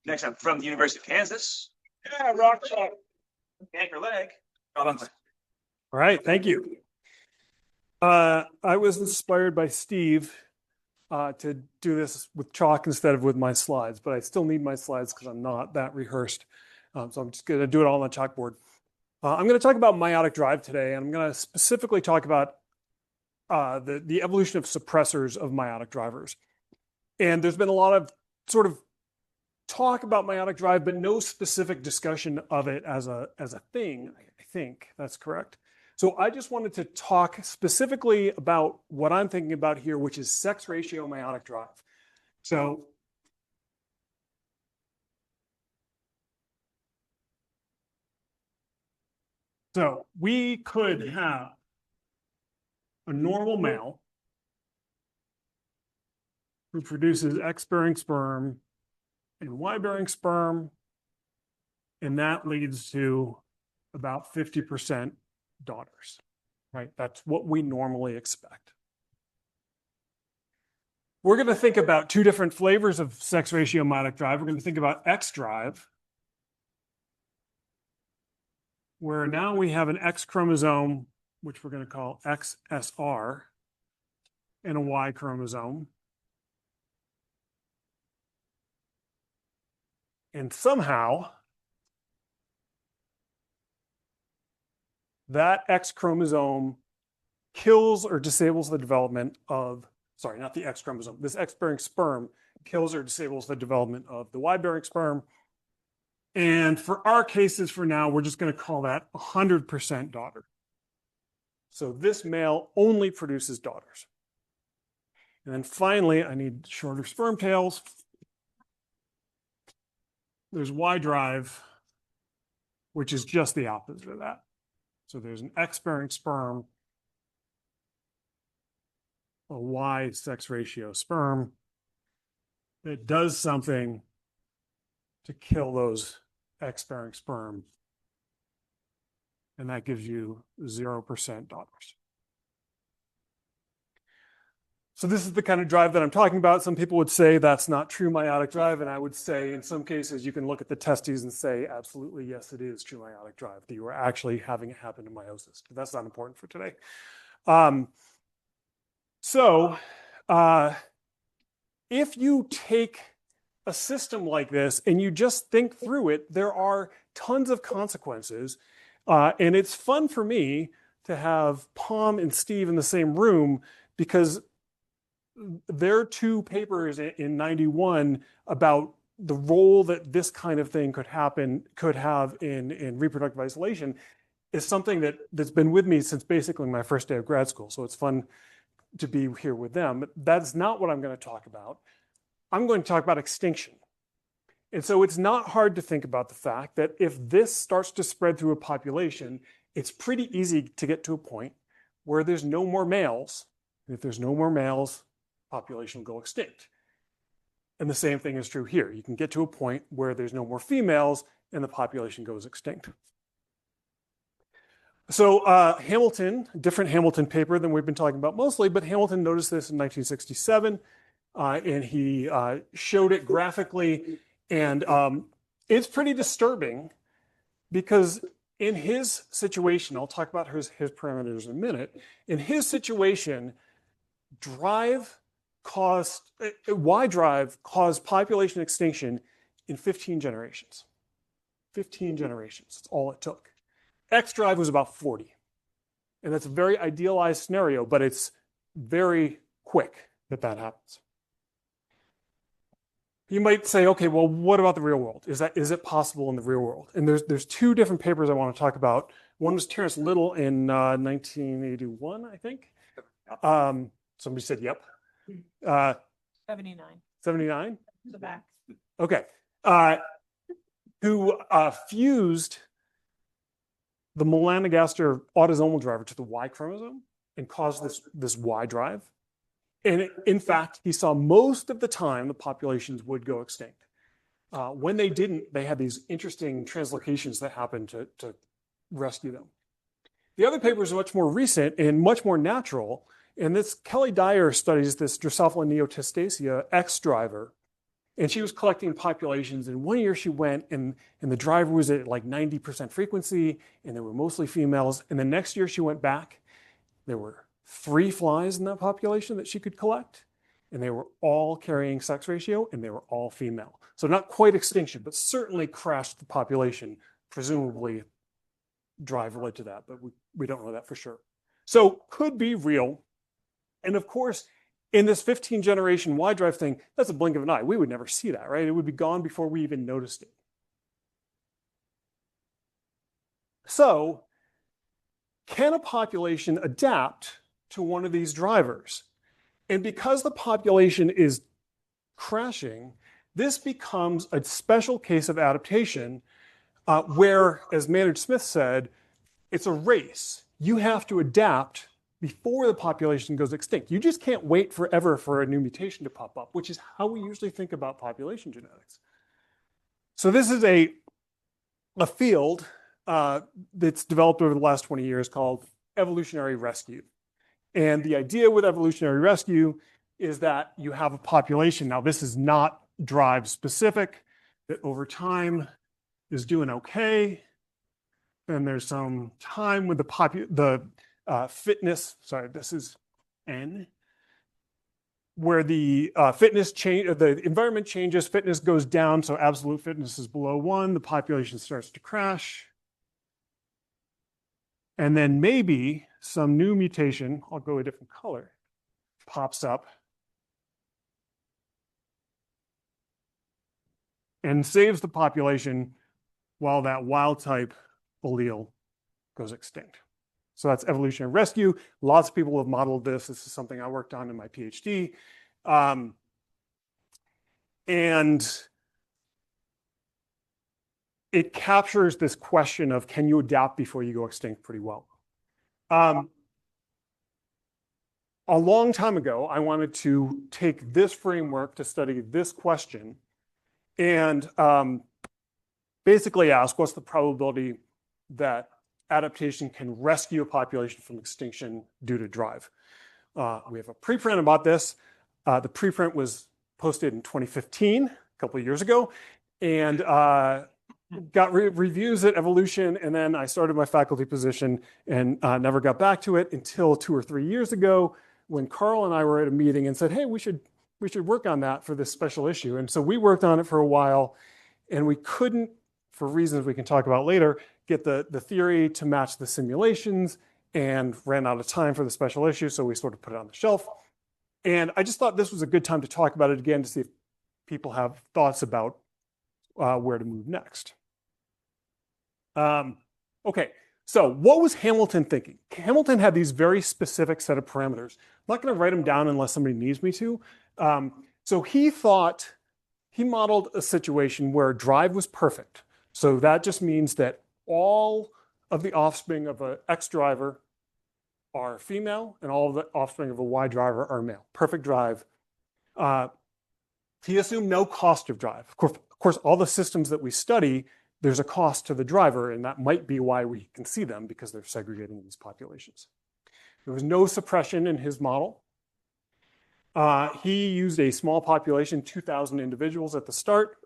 Next, I'm from the University of Kansas. Yeah, rock star. Anchor leg. All right, thank you. I was inspired by Steve to do this with chalk instead of with my slides, but I still need my slides because I'm not that rehearsed. So I'm just going to do it all on the chalkboard. I'm going to talk about meiotic drive today, and I'm going to specifically talk about the evolution of suppressors of meiotic drivers. And there's been a lot of sort of talk about meiotic drive, but no specific discussion of it as a thing. I think that's correct. So I just wanted to talk specifically about what I'm thinking about here, which is sex ratio meiotic drive. So we could have a normal male who produces X-bearing sperm and Y-bearing sperm, and that leads to about 50% daughters, right? That's what we normally expect. We're going to think about two different flavors of sex ratio meiotic drive. We're going to think about X drive, where now we have an X chromosome, which we're going to call XSR, and a Y chromosome. And somehow, that X chromosome kills or disables the development of, sorry, not the X chromosome, this X-bearing sperm kills or disables the development of the Y-bearing sperm. And for our cases for now, we're just going to call that 100% daughter. So this male only produces daughters. And then finally, I need shorter sperm tails. There's Y drive, which is just the opposite of that. So there's an X-bearing sperm, a Y sex ratio sperm that does something to kill those X-bearing sperm. And that gives you 0% daughters. So this is the kind of drive that I'm talking about. Some people would say that's not true meiotic drive, and I would say in some cases you can look at the testes and say, absolutely, yes, it is true meiotic drive, that you are actually having it happen in meiosis. But that's not important for today. If you take a system like this and you just think through it, there are tons of consequences. And it's fun for me to have Palm and Steve in the same room because their two papers in 91 about the role that this kind of thing could have in reproductive isolation is something that's been with me since basically my first day of grad school. So it's fun to be here with them. But that's not what I'm going to talk about. I'm going to talk about extinction. And so it's not hard to think about the fact that if this starts to spread through a population, it's pretty easy to get to a point where there's no more males. And if there's no more males, population will go extinct. And the same thing is true here. You can get to a point where there's no more females and the population goes extinct. So Hamilton, different Hamilton paper than we've been talking about mostly, but Hamilton noticed this in 1967 and he showed it graphically. And it's pretty disturbing because in his situation, I'll talk about his parameters in a minute. In his situation, Y drive caused population extinction in 15 generations. 15 generations, that's all it took. X drive was about 40. And that's a very idealized scenario, but it's very quick that happens. You might say, okay, well, what about the real world? Is it possible in the real world? And there's two different papers I want to talk about. One was Terence Little in 1981, I think. Somebody said, yep. 79. 79? The back. Okay. Who fused the melanogaster autosomal driver to the Y chromosome and caused this Y drive. And in fact, he saw most of the time the populations would go extinct. When they didn't, they had these interesting translocations that happened to rescue them. The other paper is much more recent and much more natural. And this Kelly Dyer studies this Drosophila neotestaceae X driver. And she was collecting populations. And one year she went and the driver was at like 90% frequency and there were mostly females. And the next year she went back, there were 3 flies in that population that she could collect. And they were all carrying sex ratio and they were all female. So not quite extinction, but certainly crashed the population. Presumably drive led to that, but we don't know that for sure. So could be real. And of course, in this 15 generation Y drive thing, that's a blink of an eye. We would never see that, right? It would be gone before we even noticed it. So can a population adapt to one of these drivers? And because the population is crashing, this becomes a special case of adaptation where, as Maynard Smith said, it's a race. You have to adapt before the population goes extinct. You just can't wait forever for a new mutation to pop up, which is how we usually think about population genetics. So this is a field that's developed over the last 20 years called evolutionary rescue. And the idea with evolutionary rescue is that you have a population. Now, this is not drive specific, that over time is doing okay. And there's some time with the fitness, sorry, this is N, where the fitness change, the environment changes, fitness goes down, so absolute fitness is below 1, the population starts to crash. And then maybe some new mutation, I'll go a different color, pops up and saves the population while that wild type allele goes extinct. So that's evolutionary rescue. Lots of people have modeled this. This is something I worked on in my PhD. And it captures this question of, can you adapt before you go extinct pretty well? A long time ago, I wanted to take this framework to study this question and basically ask, what's the probability that adaptation can rescue a population from extinction due to drive? We have a preprint about this. The preprint was posted in 2015, a couple of years ago, and got reviews at Evolution, and then I started my faculty position and never got back to it until 2 or 3 years ago when Carl and I were at a meeting and said, hey, we should work on that for this special issue. And so we worked on it for a while, and we couldn't, for reasons we can talk about later, get the theory to match the simulations and ran out of time for the special issue, so we sort of put it on the shelf. And I just thought this was a good time to talk about it again to see if people have thoughts about where to move next. Okay, so what was Hamilton thinking? Hamilton had these very specific set of parameters. I'm not going to write them down unless somebody needs me to. So he modeled a situation where drive was perfect. So that just means that all of the offspring of an X driver are female and all of the offspring of a Y driver are male. Perfect drive. He assumed no cost of drive. Of course, all the systems that we study, there's a cost to the driver, and that might be why we can see them, because they're segregating these populations. There was no suppression in his model. He used a small population, 2,000 individuals at the start.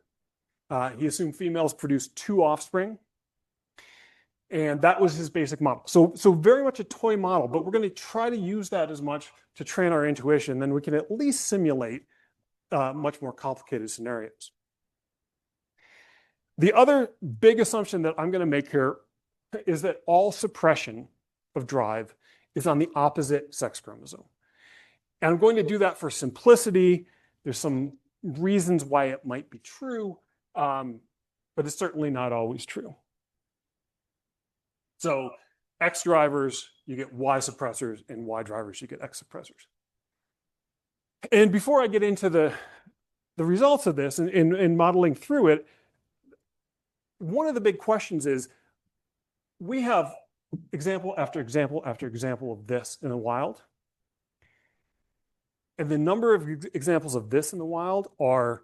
He assumed females produced 2 offspring. And that was his basic model. So very much a toy model, but we're going to try to use that as much to train our intuition. Then we can at least simulate much more complicated scenarios. The other big assumption that I'm going to make here is that all suppression of drive is on the opposite sex chromosome. And I'm going to do that for simplicity. There's some reasons why it might be true, but it's certainly not always true. So X drivers, you get Y suppressors, and Y drivers, you get X suppressors. And before I get into the results of this and modeling through it, one of the big questions is, we have example after example after example of this in the wild. And the number of examples of this in the wild are,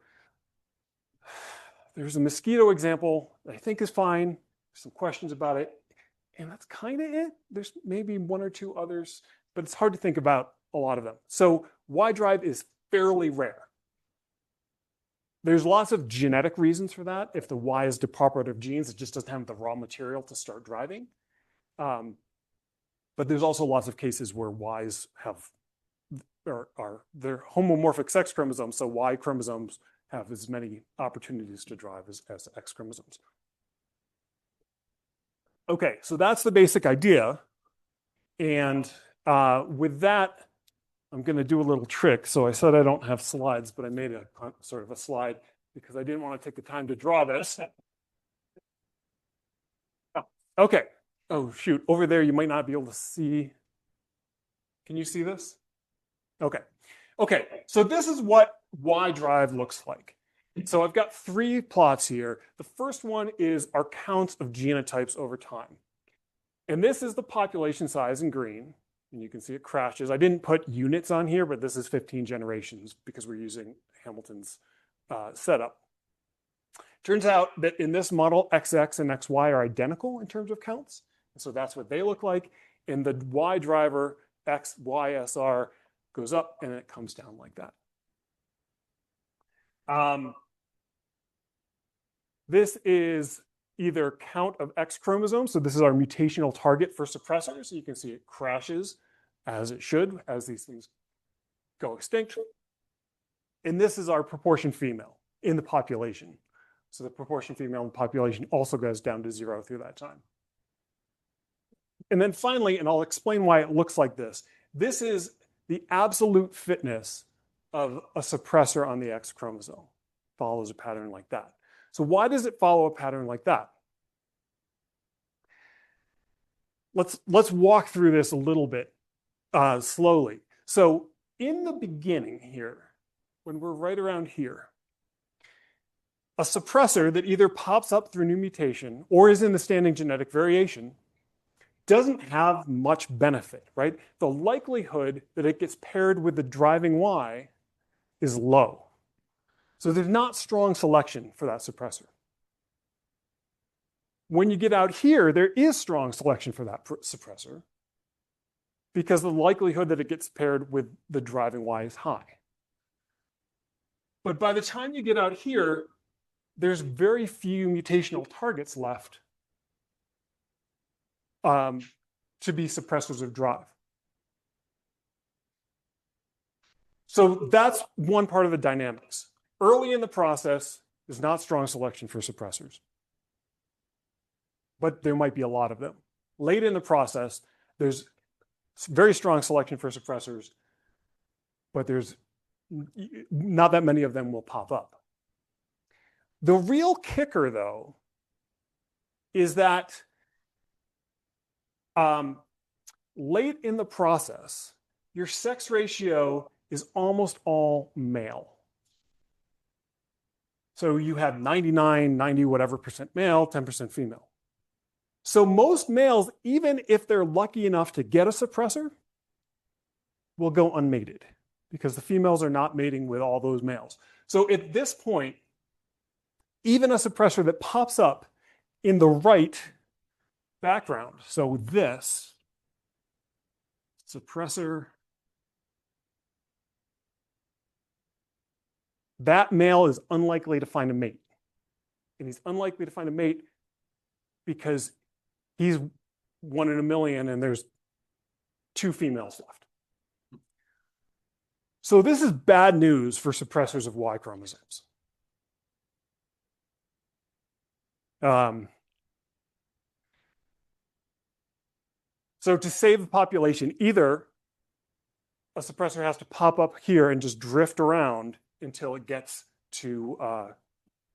there's a mosquito example that I think is fine. There's some questions about it. And that's kind of it. There's maybe 1 or 2 others, but it's hard to think about a lot of them. So Y drive is fairly rare. There's lots of genetic reasons for that. If the Y is depopulative genes, it just doesn't have the raw material to start driving. But there's also lots of cases where Ys have they're homomorphic sex chromosomes, so Y chromosomes have as many opportunities to drive as X chromosomes. Okay, so that's the basic idea. And with that, I'm going to do a little trick. So I said I don't have slides, but I made a sort of a slide because I didn't want to take the time to draw this. Okay. Oh, shoot. Over there, you might not be able to see. Can you see this? Okay. Okay. So this is what Y drive looks like. So I've got 3 plots here. The first one is our counts of genotypes over time. And this is the population size in green. And you can see it crashes. I didn't put units on here, but this is 15 generations because we're using Hamilton's setup. Turns out that in this model, XX and XY are identical in terms of counts. So that's what they look like. And the Y driver, XYSR, goes up and it comes down like that. This is either count of X chromosomes. So this is our mutational target for suppressors. You can see it crashes as it should as these things go extinct. And this is our proportion female in the population. So the proportion female in the population also goes down to 0 through that time. And then finally, and I'll explain why it looks like this, this is the absolute fitness of a suppressor on the X chromosome. Follows a pattern like that. So why does it follow a pattern like that? Let's walk through this a little bit slowly. So in the beginning here, when we're right around here, a suppressor that either pops up through new mutation or is in the standing genetic variation doesn't have much benefit, right? The likelihood that it gets paired with the driving Y is low. So there's not strong selection for that suppressor. When you get out here, there is strong selection for that suppressor because the likelihood that it gets paired with the driving Y is high. But by the time you get out here, there's very few mutational targets left to be suppressors of drive. So that's one part of the dynamics. Early in the process, there's not strong selection for suppressors, but there might be a lot of them. Late in the process, there's very strong selection for suppressors, but there's not that many of them will pop up. The real kicker, though, is that late in the process, your sex ratio is almost all male. So you have 99, 90, whatever percent male, 10% female. So most males, even if they're lucky enough to get a suppressor, will go unmated because the females are not mating with all those males. So at this point, even a suppressor that pops up in the right background, so this suppressor, that male is unlikely to find a mate. And he's unlikely to find a mate because he's 1 in a million and there's 2 females left. So this is bad news for suppressors of Y chromosomes. So to save the population, either a suppressor has to pop up here and just drift around until it gets to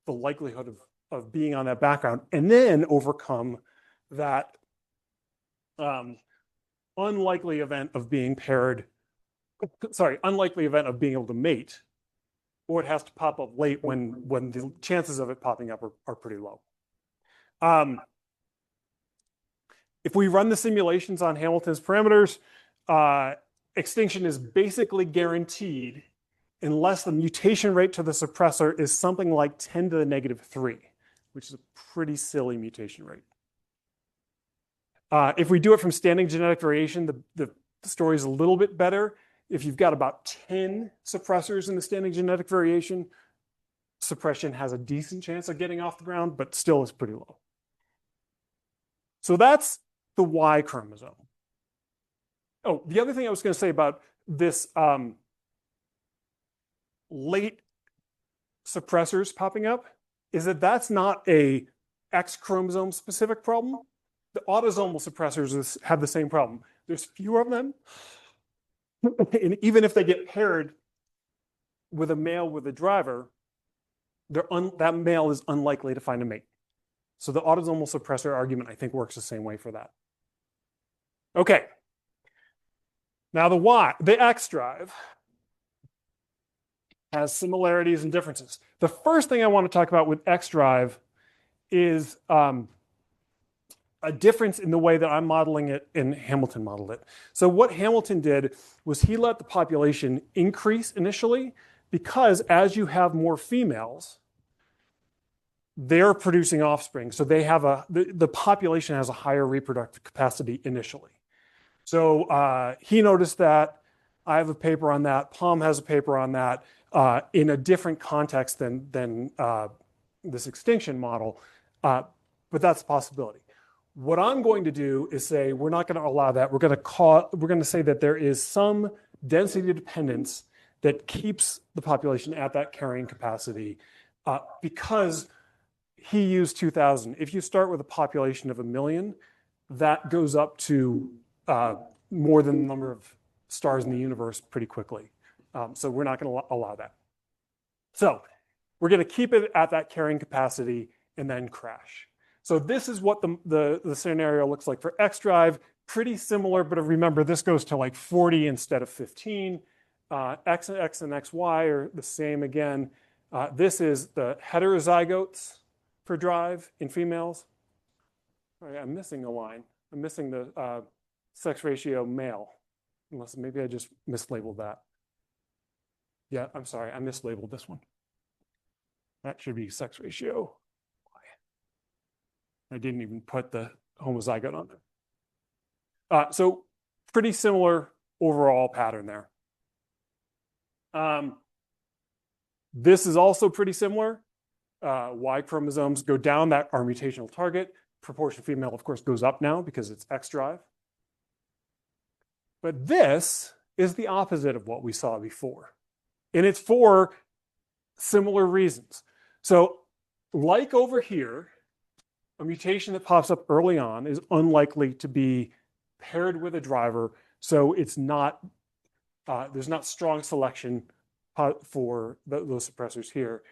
the likelihood of being on that background and then overcome that unlikely event of being paired, unlikely event of being able to mate, or it has to pop up late when the chances of it popping up are pretty low. If we run the simulations on Hamilton's parameters, extinction is basically guaranteed unless the mutation rate to the suppressor is something like 10 to the negative 3, which is a pretty silly mutation rate. If we do it from standing genetic variation, the story is a little bit better. If you've got about 10 suppressors in the standing genetic variation, suppression has a decent chance of getting off the ground, but still is pretty low. So that's the Y chromosome. Oh, the other thing I was going to say about this late suppressors popping up is that that's not a X chromosome specific problem. The autosomal suppressors have the same problem. There's fewer of them. And even if they get paired with a male with a driver, that male is unlikely to find a mate. So the autosomal suppressor argument, I think, works the same way for that. Okay. Now the X drive has similarities and differences. The first thing I want to talk about with X drive is a difference in the way that I'm modeling it and Hamilton modeled it. So what Hamilton did was he let the population increase initially because as you have more females, they're producing offspring. So they have the population has a higher reproductive capacity initially. So he noticed that. I have a paper on that. Palm has a paper on that in a different context than this extinction model. But that's a possibility. What I'm going to do is say we're not going to allow that. We're going to say that there is some density dependence that keeps the population at that carrying capacity because he used 2,000. If you start with a population of 1 million, that goes up to more than the number of stars in the universe pretty quickly. So we're not going to allow that. So we're going to keep it at that carrying capacity and then crash. So this is what the scenario looks like for X drive. Pretty similar, but remember this goes to like 40 instead of 15. X and XY are the same again. This is the heterozygotes for drive in females. All right, I'm missing a line. I'm missing the sex ratio male. Unless maybe I just mislabeled that. Yeah, I'm sorry, I mislabeled this one. That should be sex ratio. I didn't even put the homozygote on there. So pretty similar overall pattern there. This is also pretty similar. Y chromosomes go down, that our mutational target. Proportion female, of course, goes up now because it's X drive. But this is the opposite of what we saw before. And it's for similar reasons. So like over here, a mutation that pops up early on is unlikely to be paired with a driver. So it's not, there's not strong selection for those suppressors here.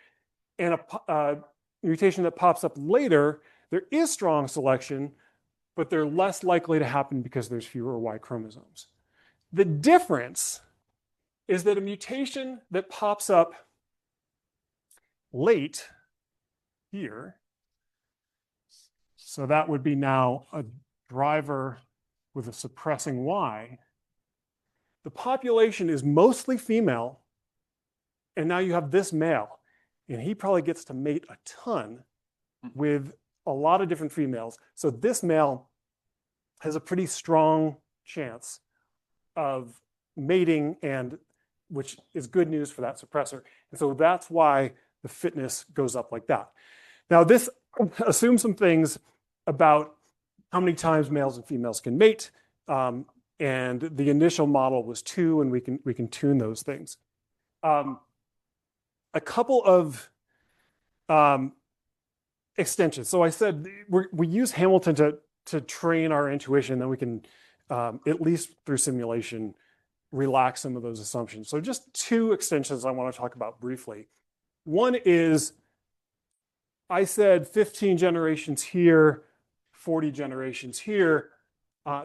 And a mutation that pops up later, there is strong selection, but they're less likely to happen because there's fewer Y chromosomes. The difference is that a mutation that pops up late here, so that would be now a driver with a suppressing Y, the population is mostly female, and now you have this male, and he probably gets to mate a ton with a lot of different females. So this male has a pretty strong chance of mating, and which is good news for that suppressor. And so that's why the fitness goes up like that. Now this assumes some things about how many times males and females can mate. And the initial model was 2, and we can tune those things. A couple of extensions. So I said we use Hamilton to train our intuition, then we can at least through simulation relax some of those assumptions. So just 2 extensions I want to talk about briefly. One is I said 15 generations here, 40 generations here.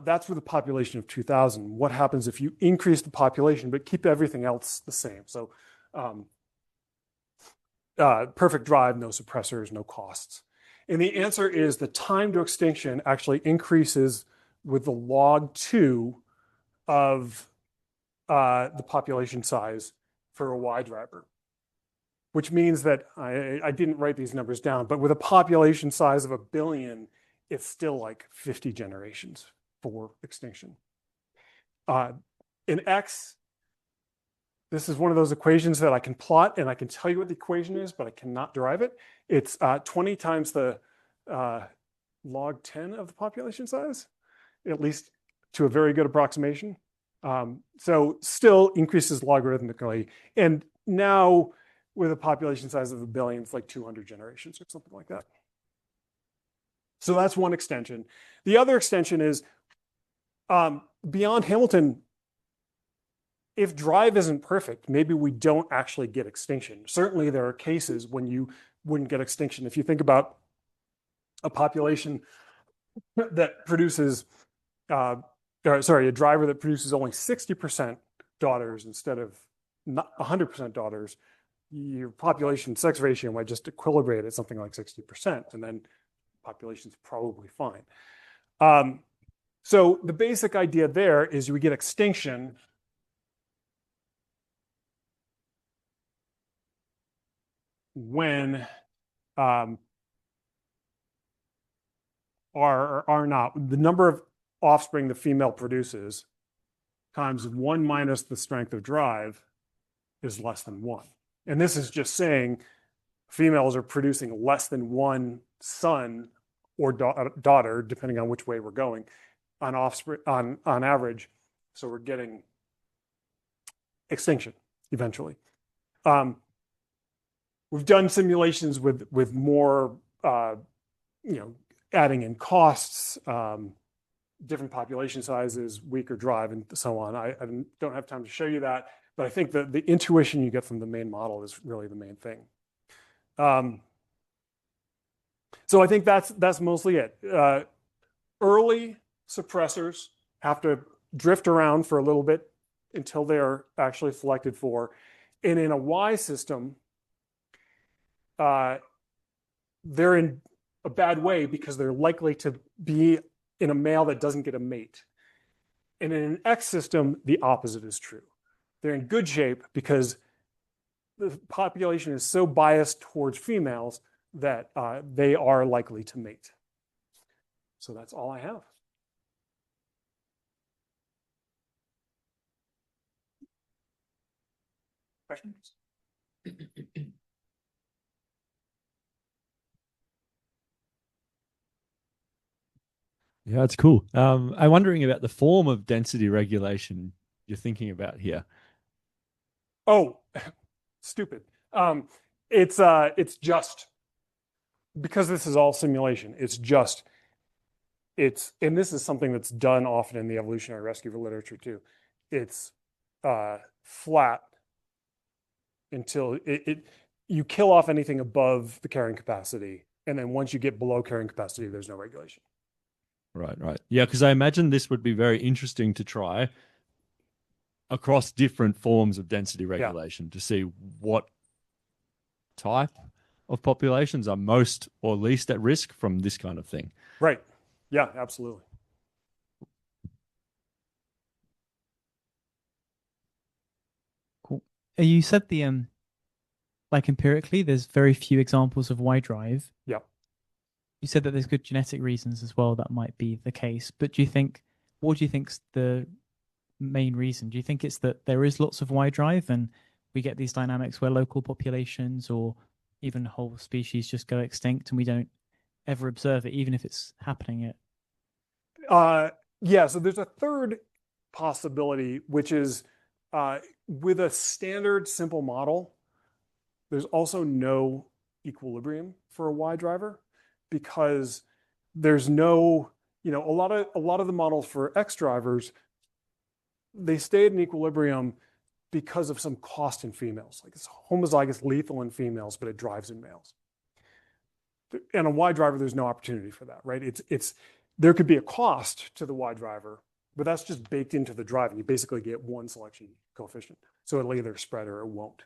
That's with a population of 2,000. What happens if you increase the population but keep everything else the same? So perfect drive, no suppressors, no costs. And the answer is the time to extinction actually increases with the log 2 of the population size for a Y driver, which means that I didn't write these numbers down, but with a population size of 1 billion, it's still like 50 generations for extinction. In X, This is one of those equations that I can plot, and I can tell you what the equation is, but I cannot derive it. It's 20 times the log 10 of the population size, at least to a very good approximation. So still increases logarithmically. And now with a population size of 1 billion, it's like 200 generations or something like that. So that's one extension. The other extension is beyond Hamilton, if drive isn't perfect, maybe we don't actually get extinction. Certainly there are cases when you wouldn't get extinction. If you think about a population that produces, a driver that produces only 60% daughters instead of 100% daughters, your population sex ratio might just equilibrate at something like 60%, and then population's probably fine. So the basic idea there is we get extinction when the number of offspring the female produces times 1 minus the strength of drive is less than 1. And this is just saying females are producing less than 1 son or daughter, depending on which way we're going, on offspring on average. So we're getting extinction eventually. We've done simulations with more, adding in costs, different population sizes, weaker drive, and so on. I don't have time to show you that, but I think that the intuition you get from the main model is really the main thing. So I think that's mostly it. Early suppressors have to drift around for a little bit until they're actually selected for. And in a Y system, they're in a bad way because they're likely to be in a male that doesn't get a mate. And in an X system, the opposite is true. They're in good shape because the population is so biased towards females that they are likely to mate. So that's all I have. Questions? Yeah, that's cool. I'm wondering about the form of density regulation you're thinking about here. Oh, stupid. It's just, because this is all simulation, and this is something that's done often in the evolutionary rescue literature too. It's flat until you kill off anything above the carrying capacity. And then once you get below carrying capacity, there's no regulation. Right. Yeah, because I imagine this would be very interesting to try across different forms of density regulation to see what type of populations are most or least at risk from this kind of thing. Right. Yeah, absolutely. Cool. You said like empirically, there's very few examples of Y drive. Yeah. You said that there's good genetic reasons as well that might be the case. But what do you think's the main reason? Do you think it's that there is lots of Y drive and we get these dynamics where local populations or even whole species just go extinct and we don't ever observe it, even if it's happening at... Yeah, so there's a third possibility, which is with a standard simple model, there's also no equilibrium for a Y driver because there's no, a lot of the models for X drivers, they stay at an equilibrium because of some cost in females. Like it's homozygous lethal in females, but it drives in males. And a Y driver, there's no opportunity for that, right? There could be a cost to the Y driver, but that's just baked into the drive, and you basically get one selection coefficient. So it'll either spread or it won't.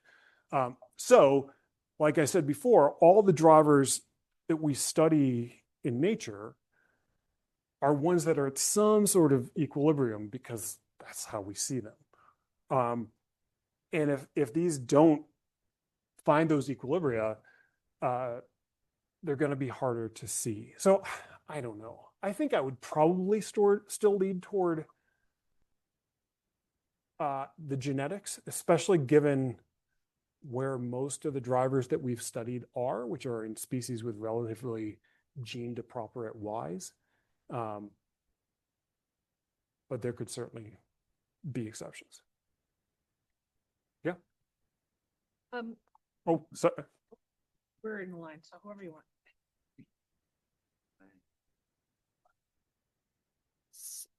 So, like I said before, all the drivers that we study in nature are ones that are at some sort of equilibrium because that's how we see them. And if these don't find those equilibria, they're going to be harder to see. So I don't know. I think I would probably still lead toward the genetics, especially given where most of the drivers that we've studied are, which are in species with relatively gene to proper at Ys. But there could certainly be exceptions. Yeah. Oh, so We're in the line, so whoever you want.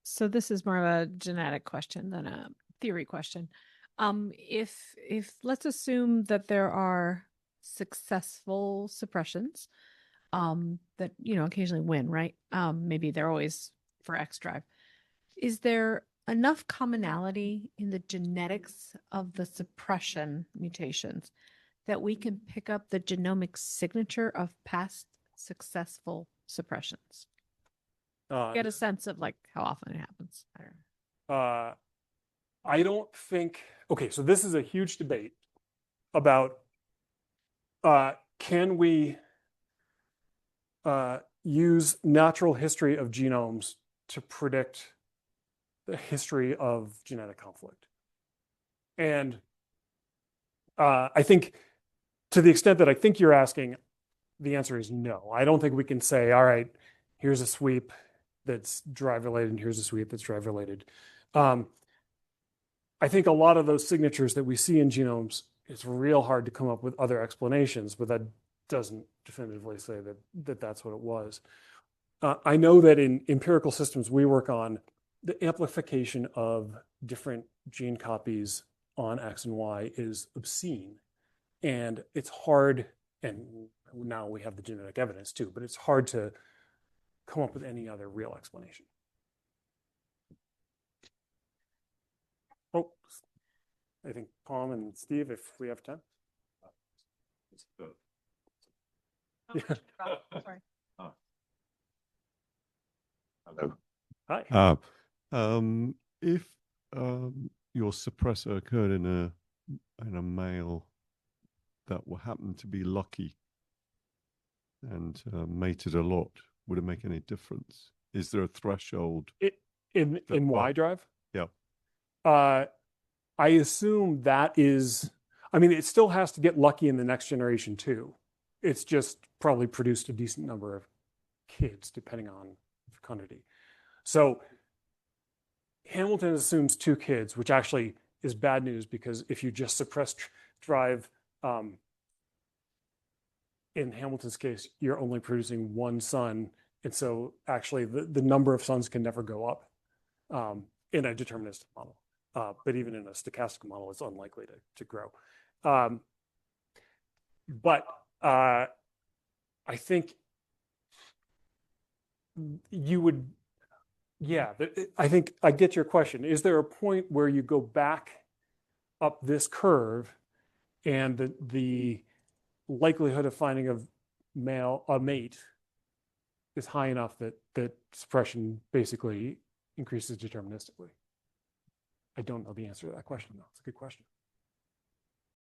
So this is more of a genetic question than a theory question. If let's assume that there are successful suppressions, that occasionally win, right? Maybe they're always for X drive. Is there enough commonality in the genetics of the suppression mutations that we can pick up the genomic signature of past successful suppressions? Get a sense of like how often it happens. I don't know. I don't think, okay, so this is a huge debate about can we use natural history of genomes to predict the history of genetic conflict. And I think to the extent that I think you're asking, the answer is no. I don't think we can say, all right, here's a sweep that's drive related and here's a sweep that's drive related. I think a lot of those signatures that we see in genomes, it's real hard to come up with other explanations, but that doesn't definitively say that that's what it was. I know that in empirical systems we work on, the amplification of different gene copies on X and Y is obscene. And it's hard, and now we have the genetic evidence too, but it's hard to come up with any other real explanation. Oh, I think Tom and Steve, if we have time. Oh, sorry. Hello. Hi. If your suppressor occurred in a male that happened to be lucky and mated a lot, would it make any difference? Is there a threshold? In Y drive? Yeah. I assume that is, I mean, it still has to get lucky in the next generation too. It's just probably produced a decent number of kids, depending on fecundity. So Hamilton assumes 2 kids, which actually is bad news because if you just suppress drive, in Hamilton's case, you're only producing 1 son. And so actually the number of sons can never go up in a deterministic model. But even in a stochastic model, it's unlikely to grow. But I think you would, yeah, I think I get your question. Is there a point where you go back up this curve and the likelihood of finding a mate is high enough that suppression basically increases deterministically? I don't know the answer to that question, though. It's a good question.